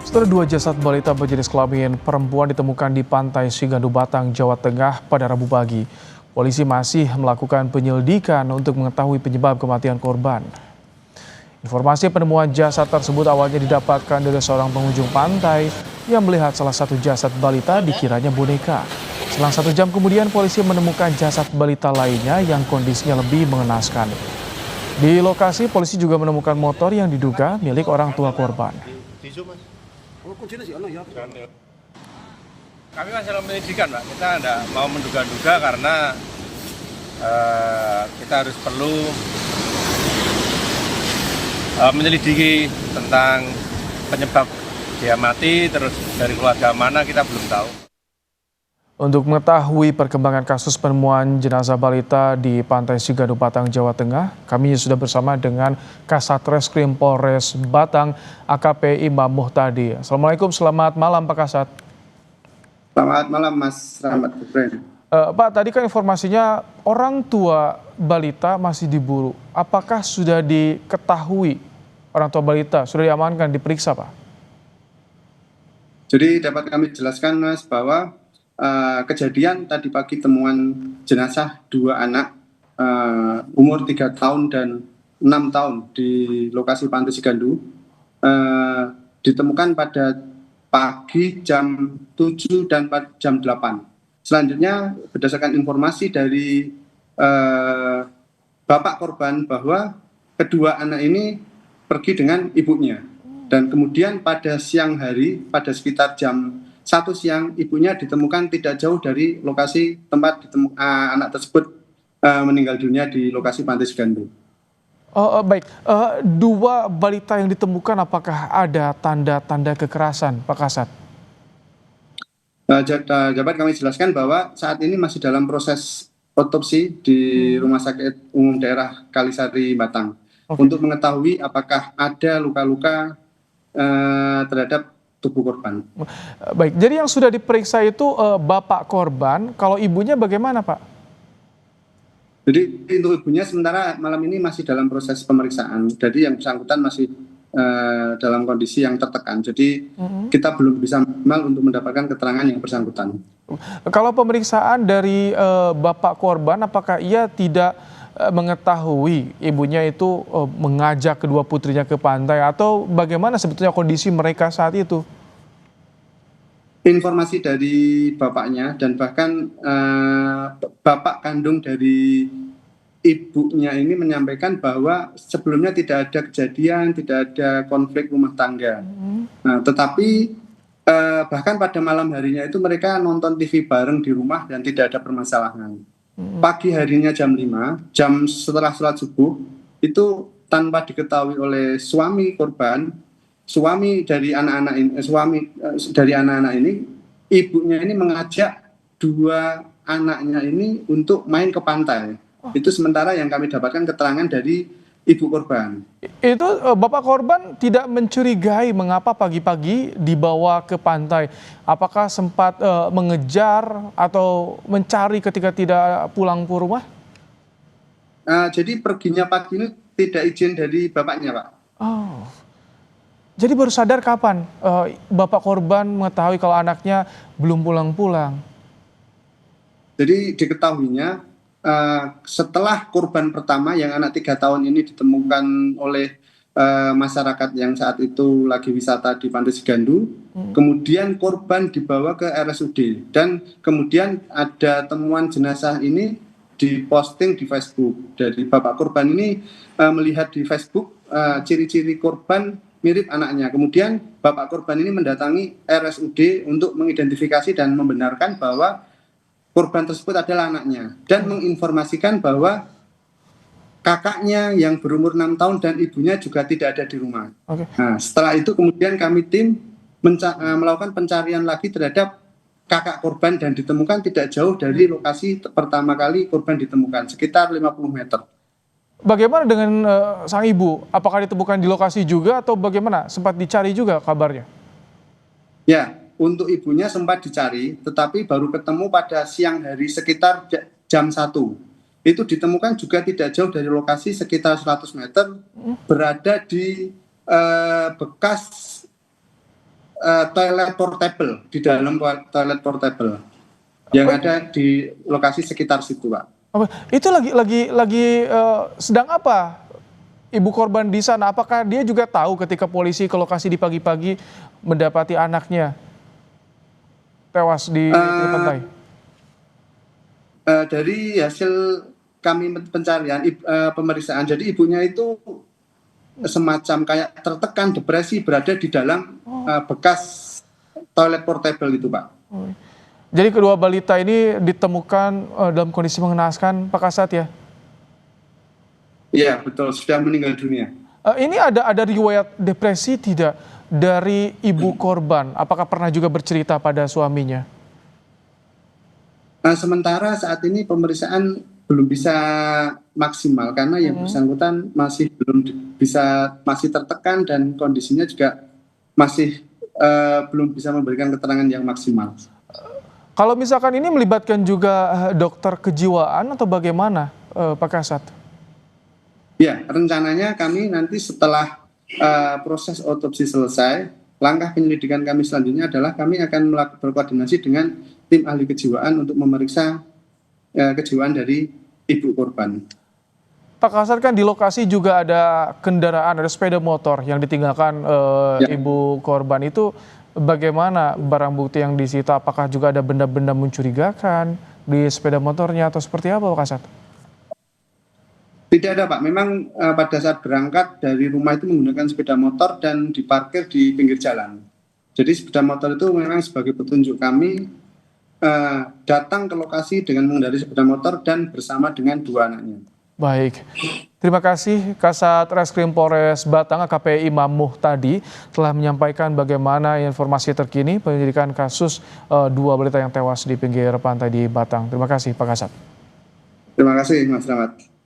Setelah dua jasad balita berjenis kelamin perempuan ditemukan di pantai Sigandu Batang, Jawa Tengah pada Rabu pagi. Polisi masih melakukan penyelidikan untuk mengetahui penyebab kematian korban. Informasi penemuan jasad tersebut awalnya didapatkan dari seorang pengunjung pantai yang melihat salah satu jasad balita dikiranya boneka. Selang 1 jam kemudian polisi menemukan jasad balita lainnya yang kondisinya lebih mengenaskan. Di lokasi polisi juga menemukan motor yang diduga milik orang tua korban. Kami masih dalam penyelidikan, Pak. Kita tidak mau menduga-duga karena kita harus perlu menyelidiki tentang penyebab dia mati, terus dari keluarga mana kita belum tahu. Untuk mengetahui perkembangan kasus penemuan jenazah balita di Pantai Sigandu Batang, Jawa Tengah, kami sudah bersama dengan Kasat Reskrim Polres Batang, AKP Imam Muhtadi. Assalamualaikum, selamat malam Pak Kasat. Selamat malam Mas Rahmat Gibran. Pak, tadi kan informasinya orang tua balita masih diburu. Apakah sudah diketahui orang tua balita, sudah diamankan, diperiksa Pak? Jadi dapat kami jelaskan Mas bahwa kejadian tadi pagi temuan jenazah 2 anak umur 3 tahun dan 6 tahun di lokasi Pantai Sigandu ditemukan pada pagi jam 7 dan jam 8. Selanjutnya berdasarkan informasi dari bapak korban bahwa kedua anak ini pergi dengan ibunya. Dan kemudian pada siang hari, pada sekitar jam 1 siang, ibunya ditemukan tidak jauh dari lokasi tempat anak tersebut meninggal dunia di lokasi Pantai Sigandu. Baik, 2 balita yang ditemukan apakah ada tanda-tanda kekerasan, Pak Kasat? Dapat kami jelaskan bahwa saat ini masih dalam proses otopsi di Rumah Sakit Umum Daerah Kalisari Batang untuk mengetahui apakah ada luka-luka terhadap tubuh korban. Baik, jadi yang sudah diperiksa itu bapak korban, kalau ibunya bagaimana Pak? Jadi untuk ibunya sementara malam ini masih dalam proses pemeriksaan, jadi yang bersangkutan masih dalam kondisi yang tertekan, jadi kita belum bisa maksimal untuk mendapatkan keterangan yang bersangkutan. Kalau pemeriksaan dari bapak korban, apakah ia tidak mengetahui ibunya itu mengajak kedua putrinya ke pantai atau bagaimana sebetulnya kondisi mereka saat itu? Informasi dari bapaknya dan bahkan bapak kandung dari ibunya ini menyampaikan bahwa sebelumnya tidak ada kejadian, tidak ada konflik rumah tangga. Nah, tetapi bahkan pada malam harinya itu mereka nonton TV bareng di rumah dan tidak ada permasalahan. Pagi harinya jam 5, jam setelah sholat subuh, itu tanpa diketahui oleh suami korban, suami dari anak-anak ini, ibunya ini mengajak 2 anaknya ini untuk main ke pantai. Itu sementara yang kami dapatkan keterangan dari ibu korban. Itu bapak korban tidak mencurigai mengapa pagi-pagi dibawa ke pantai? Apakah sempat mengejar atau mencari ketika tidak pulang ke rumah? Jadi perginya pagi ini tidak izin dari bapaknya, Pak. Oh, jadi baru sadar kapan bapak korban mengetahui kalau anaknya belum pulang-pulang? Jadi diketahuinya setelah korban pertama yang anak 3 tahun ini ditemukan oleh masyarakat yang saat itu lagi wisata di Pantai Sigandu, kemudian korban dibawa ke RSUD dan kemudian ada temuan jenazah ini diposting di Facebook. Dari bapak korban ini melihat di Facebook ciri-ciri korban mirip anaknya. Kemudian bapak korban ini mendatangi RSUD untuk mengidentifikasi dan membenarkan bahwa korban tersebut adalah anaknya dan menginformasikan bahwa kakaknya yang berumur 6 tahun dan ibunya juga tidak ada di rumah. Nah, setelah itu kemudian kami tim melakukan pencarian lagi terhadap kakak korban dan ditemukan tidak jauh dari lokasi pertama kali korban ditemukan, sekitar 50 meter. Bagaimana dengan sang ibu? Apakah ditemukan di lokasi juga atau bagaimana? Sempat dicari juga kabarnya? Ya, untuk ibunya sempat dicari, tetapi baru ketemu pada siang hari sekitar jam 1. Itu ditemukan juga tidak jauh dari lokasi sekitar 100 meter, berada di bekas toilet portable, di dalam toilet portable yang ada di lokasi sekitar situ, Pak. Itu lagi sedang apa ibu korban di sana? Apakah dia juga tahu ketika polisi ke lokasi di pagi-pagi mendapati anaknya tewas di tepi pantai? Dari hasil kami pencarian, pemeriksaan, jadi ibunya itu semacam kayak tertekan, depresi, berada di dalam bekas toilet portable itu, Pak. Jadi kedua balita ini ditemukan dalam kondisi mengenaskan, Pak Kasat ya? Iya, betul, sudah meninggal dunia. Ini ada riwayat depresi tidak dari ibu korban? Apakah pernah juga bercerita pada suaminya? Sementara saat ini pemeriksaan belum bisa maksimal karena yang bersangkutan masih masih tertekan dan kondisinya juga masih belum bisa memberikan keterangan yang maksimal. Kalau misalkan ini melibatkan juga dokter kejiwaan atau bagaimana, Pak Kasat? Ya, rencananya kami nanti setelah proses otopsi selesai, langkah penyelidikan kami selanjutnya adalah kami akan berkoordinasi dengan tim ahli kejiwaan untuk memeriksa kejiwaan dari ibu korban. Pak Kasat, kan di lokasi juga ada kendaraan, ada sepeda motor yang ditinggalkan ibu korban itu. Bagaimana barang bukti yang disita? Apakah juga ada benda-benda mencurigakan di sepeda motornya atau seperti apa, Pak Kasat? Tidak ada, Pak. Memang pada saat berangkat dari rumah itu menggunakan sepeda motor dan diparkir di pinggir jalan. Jadi sepeda motor itu memang sebagai petunjuk kami datang ke lokasi dengan mengendarai sepeda motor dan bersama dengan dua anaknya. Baik, terima kasih Kasat Reskrim Polres Batang AKP Imam Muhtadi telah menyampaikan bagaimana informasi terkini penyelidikan kasus dua balita yang tewas di pinggir pantai di Batang. Terima kasih Pak Kasat. Terima kasih Mas Rahmat.